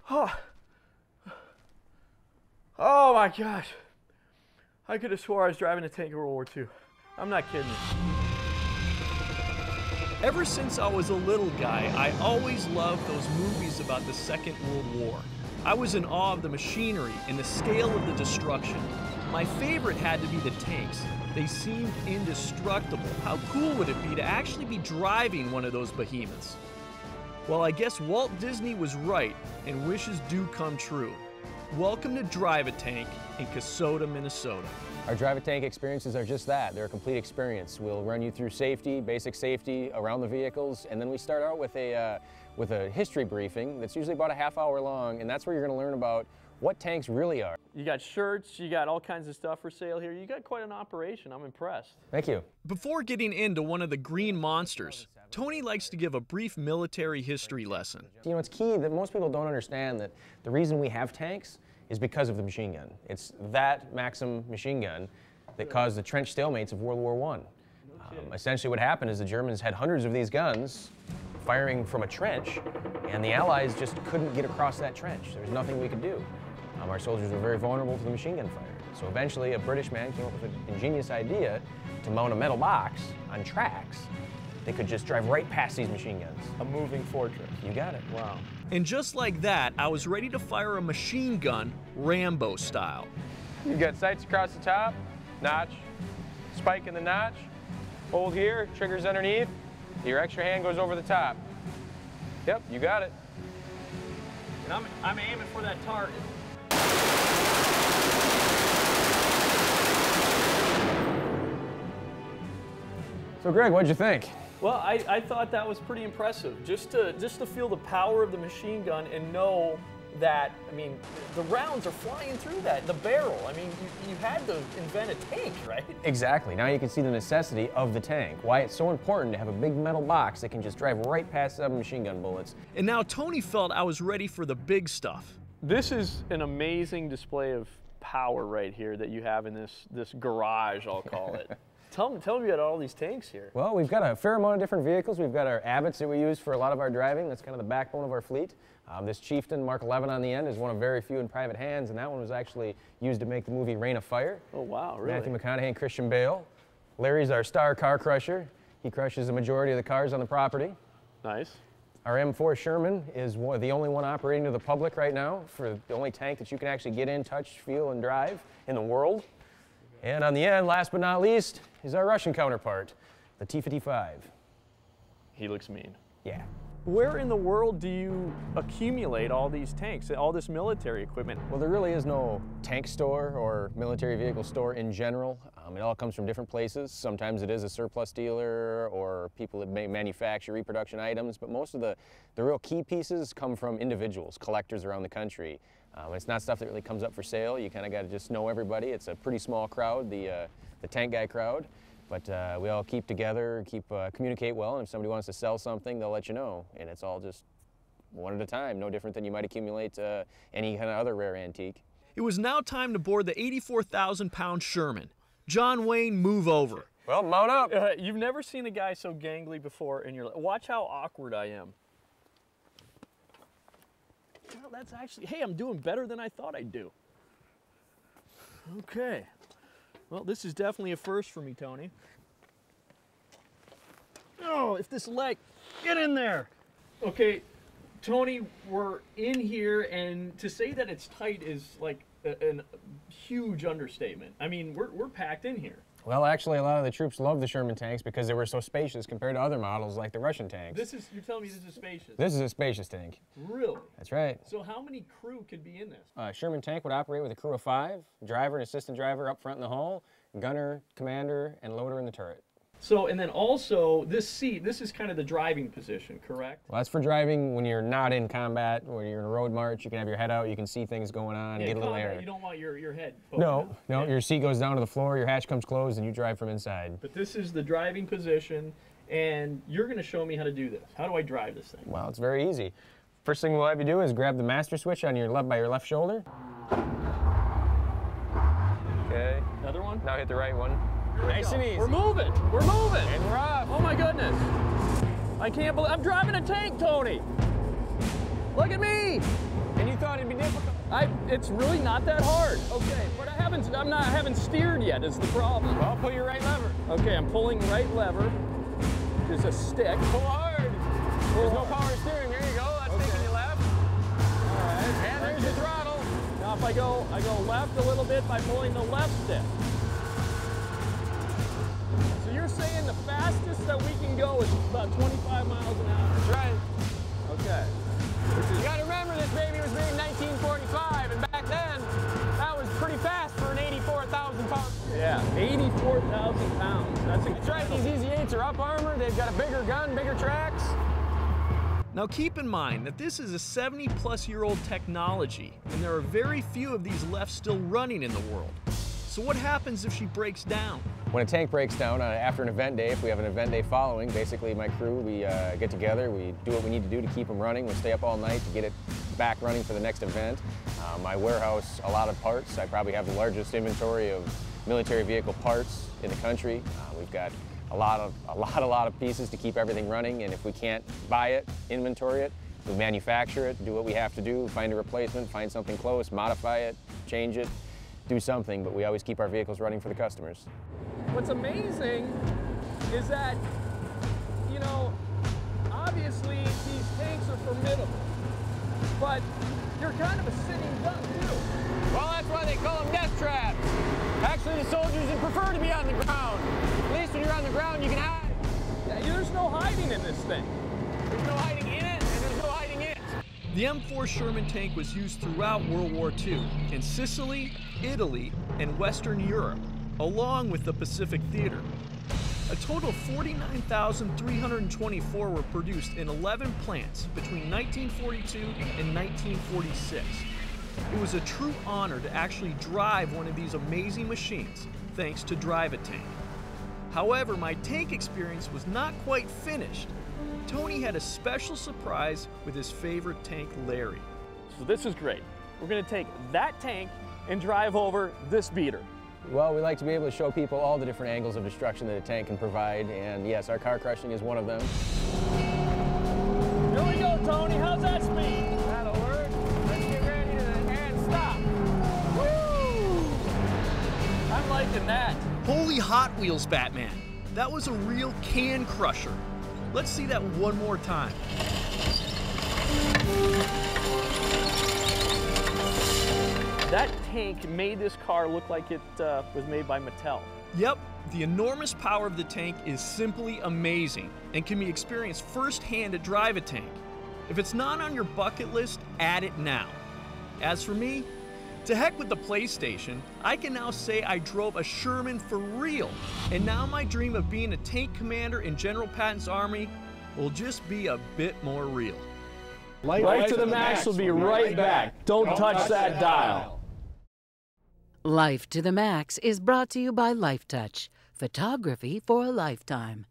Oh. Oh my gosh. I could have swore I was driving a tank in World War II. I'm not kidding you. Ever since I was a little guy, I always loved those movies about the Second World War. I was in awe of the machinery and the scale of the destruction. My favorite had to be the tanks. They seemed indestructible. How cool would it be to actually be driving one of those behemoths? Well, I guess Walt Disney was right, and wishes do come true. Welcome to Drive a Tank in Kasota, Minnesota. Our Drive a Tank experiences are just that. They're a complete experience. We'll run you through safety, basic safety around the vehicles, and then we start out with a history briefing that's usually about a half-hour long, and that's where you're going to learn about what tanks really are. You got shirts, you got all kinds of stuff for sale here. You got quite an operation. I'm impressed. Thank you. Before getting into one of the green monsters, Tony likes to give a brief military history lesson. You know, it's key that most people don't understand that the reason we have tanks is because of the machine gun. It's that Maxim machine gun that caused the trench stalemates of World War I. Essentially what happened is the Germans had hundreds of these guns firing from a trench, and the Allies just couldn't get across that trench. There was nothing we could do. Our soldiers were very vulnerable to the machine gun fire. So eventually a British man came up with an ingenious idea to mount a metal box on tracks. They could just drive right past these machine guns. A moving fortress. You got it. Wow. And just like that, I was ready to fire a machine gun, Rambo style. You've got sights across the top, notch, spike in the notch, hold here, triggers underneath, your extra hand goes over the top. Yep, you got it. And I'm aiming for that target. So Greg, what'd you think? Well, I thought that was pretty impressive. Just to feel the power of the machine gun and know that, I mean, the rounds are flying through that, the barrel. I mean, you had to invent a tank, right? Exactly. Now you can see the necessity of the tank, why it's so important to have a big metal box that can just drive right past machine gun bullets. And now Tony felt I was ready for the big stuff. This is an amazing display of power right here that you have in this garage, I'll call it. Tell me about all these tanks here. Well, we've got a fair amount of different vehicles. We've got our Abbotts that we use for a lot of our driving. That's kind of the backbone of our fleet. This Chieftain Mark 11 on the end is one of very few in private hands, and that one was actually used to make the movie Reign of Fire. Oh, wow, really? Matthew McConaughey and Christian Bale. Larry's our star car crusher. He crushes the majority of the cars on the property. Nice. Our M4 Sherman is the only one operating to the public right now, for the only tank that you can actually get in, touch, feel, and drive in the world. And on the end, last but not least, is our Russian counterpart, the T-55. He looks mean. Yeah. Where in the world do you accumulate all these tanks, all this military equipment? Well, there really is no tank store or military vehicle store in general. It all comes from different places. Sometimes it is a surplus dealer or people that may manufacture reproduction items, but most of the real key pieces come from individuals, collectors around the country. It's not stuff that really comes up for sale. You kind of got to just know everybody. It's a pretty small crowd, the tank guy crowd. But we all keep together, communicate well, and if somebody wants to sell something, they'll let you know. And it's all just one at a time, no different than you might accumulate any kind of other rare antique. It was now time to board the 84,000-pound Sherman. John Wayne, move over. Well, mount up. You've never seen a guy so gangly before in your life. Watch how awkward I am. Well, that's actually, hey, I'm doing better than I thought I'd do. Okay. Well, this is definitely a first for me, Tony. Oh, if this leg, get in there. Okay, Tony, we're in here, and to say that it's tight is like a huge understatement. I mean, we're packed in here. Well, actually, a lot of the troops love the Sherman tanks because they were so spacious compared to other models like the Russian tanks. You're telling me this is spacious? This is a spacious tank. Really? That's right. So how many crew could be in this? Sherman tank would operate with a crew of 5, driver and assistant driver up front in the hull, gunner, commander, and loader in the turret. So, and then also, this seat, this is kind of the driving position, correct? Well, that's for driving when you're not in combat, when you're in a road march, you can have your head out, you can see things going on, Yeah, get a little air. You don't want your head poking No, out. no, Yeah. your seat goes down to the floor, your hatch comes closed, and you drive from inside. But this is the driving position, and you're going to show me how to do this. How do I drive this thing? Well, it's very easy. First thing we'll have you do is grab the master switch on your by your left shoulder. Okay. Another one? Now hit the right one. Nice and easy. We're moving. We're moving. And we're off. Oh my goodness. I can't believe I'm driving a tank, Tony. Look at me. And you thought difficult. It's really not that hard. Okay, but I haven't steered yet is the problem. Well, pull your right lever. Okay, I'm pulling right lever. There's a stick. Pull hard. There's no power steering. There you go. That's taking you left. All right. And there's your throttle. Now if I go left a little bit by pulling the left stick. So you're saying the fastest that we can go is about 25 miles an hour. That's right. Okay. You got to remember this baby was made in 1945, and back then, that was pretty fast for an 84,000 pound. Yeah, 84,000 pounds. That's right. These EZ8s are up armor. They've got a bigger gun, bigger tracks. Now keep in mind that this is a 70-plus-year-old technology, and there are very few of these left still running in the world. So what happens if she breaks down? When a tank breaks down after an event day, if we have an event day following, basically my crew, we get together, we do what we need to do to keep them running. We stay up all night to get it back running for the next event. My warehouse, a lot of parts. I probably have the largest inventory of military vehicle parts in the country. We've got a lot of pieces to keep everything running, and if we can't buy it, inventory it, we manufacture it, do what we have to do, find a replacement, find something close, modify it, change it, do something, but we always keep our vehicles running for the customers. What's amazing is that, you know, obviously these tanks are formidable, but you're kind of a sitting duck too. Well, that's why they call them death traps. Actually, the soldiers would prefer to be on the ground. At least when you're on the ground, you can hide. Yeah, there's no hiding in this thing. There's no hiding in it, and there's no hiding in it. The M4 Sherman tank was used throughout World War II in Sicily, Italy, and Western Europe, along with the Pacific Theater. A total of 49,324 were produced in 11 plants between 1942 and 1946. It was a true honor to actually drive one of these amazing machines, thanks to Drive a Tank. However, my tank experience was not quite finished. Tony had a special surprise with his favorite tank, Larry. So this is great. We're gonna take that tank and drive over this beater. Well, we like to be able to show people all the different angles of destruction that a tank can provide, and yes, our car crushing is one of them. Here we go, Tony. How's that speed? That'll work. Let's get ready and stop. Woo! I'm liking that. Holy Hot Wheels, Batman. That was a real can crusher. Let's see that one more time. That tank made this car look like it was made by Mattel. Yep, the enormous power of the tank is simply amazing and can be experienced firsthand at Drive a Tank. If it's not on your bucket list, add it now. As for me, to heck with the PlayStation, I can now say I drove a Sherman for real, and now my dream of being a tank commander in General Patton's army will just be a bit more real. Life to the Max will be right back. Don't touch that dial. Life to the Max is brought to you by LifeTouch, photography for a lifetime.